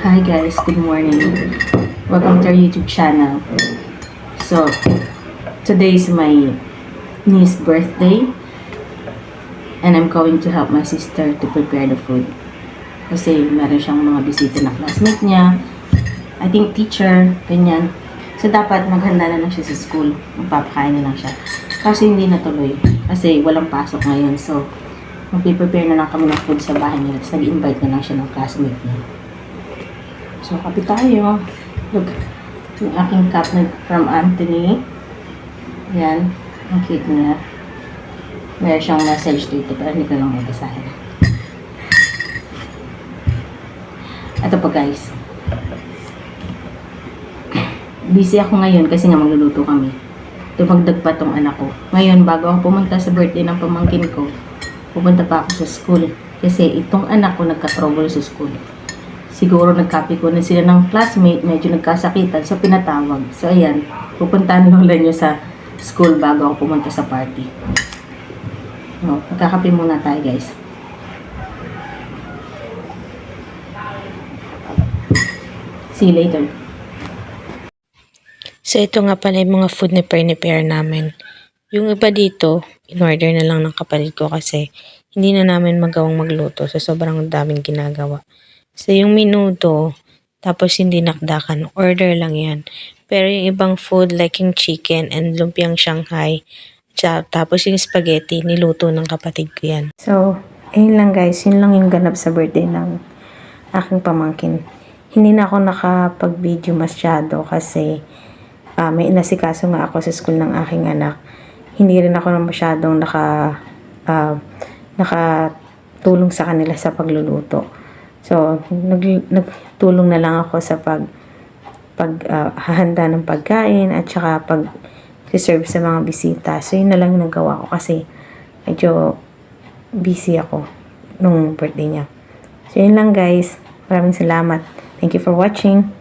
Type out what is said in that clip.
Hi guys, good morning. Welcome to our YouTube channel. So, today is my niece's birthday and I'm going to help my sister to prepare the food. Kasi meron siyang mga bisita na classmate niya, I think teacher, ganyan. So, dapat maghanda na lang siya sa school. Magpapakain na lang siya. Kasi hindi natuloy. Kasi walang pasok ngayon. So, magpiprepare na lang kami ng food sa bahay niya. Tapos nag-invite na lang siya ng classmate niya. So, kape tayo. Look, yung aking cup from Anthony. Yan. Ang cute niya. Meron siyang message dito, pero hindi ko lang mabasahin. Ito po guys. Busy ako ngayon kasi nga magluluto kami. Dumagdag pa tong anak ko. Ngayon, bago ako pumunta sa birthday ng pamangkin ko, pupunta pa ako sa school. Kasi itong anak ko nagka-trouble sa school. Siguro nagkapi ko na sila ng classmate, medyo nagkasakitan, so pinatawag. So ayan, pupuntahan lola niyo sa school bago ako pumunta sa party. No, magkakape muna tayo guys. See you later. So, ito nga pala yung mga food na prepare namin. Yung iba dito, in-order na lang ng kapatid ko kasi hindi na namin magawang magluto sa sobrang daming ginagawa. So, yung minuto, tapos hindi nakdakan, order lang yan. Pero yung ibang food like yung chicken and lumpiang Shanghai, tapos yung spaghetti, niluto ng kapatid ko yan. So, ayun lang guys, yun lang yung ganap sa birthday ng aking pamangkin. Hindi na ako nakapag-video masyado kasi may inasikaso nga ako sa school ng aking anak. Hindi rin ako masyadong nakatulong sa kanila sa pagluluto. So, nagtulong na lang ako sa paghahanda ng pagkain at saka pag-serve sa mga bisita. So, yun na lang yung nagawa ko kasi medyo busy ako nung birthday niya. So, yun lang guys. Maraming salamat. Thank you for watching.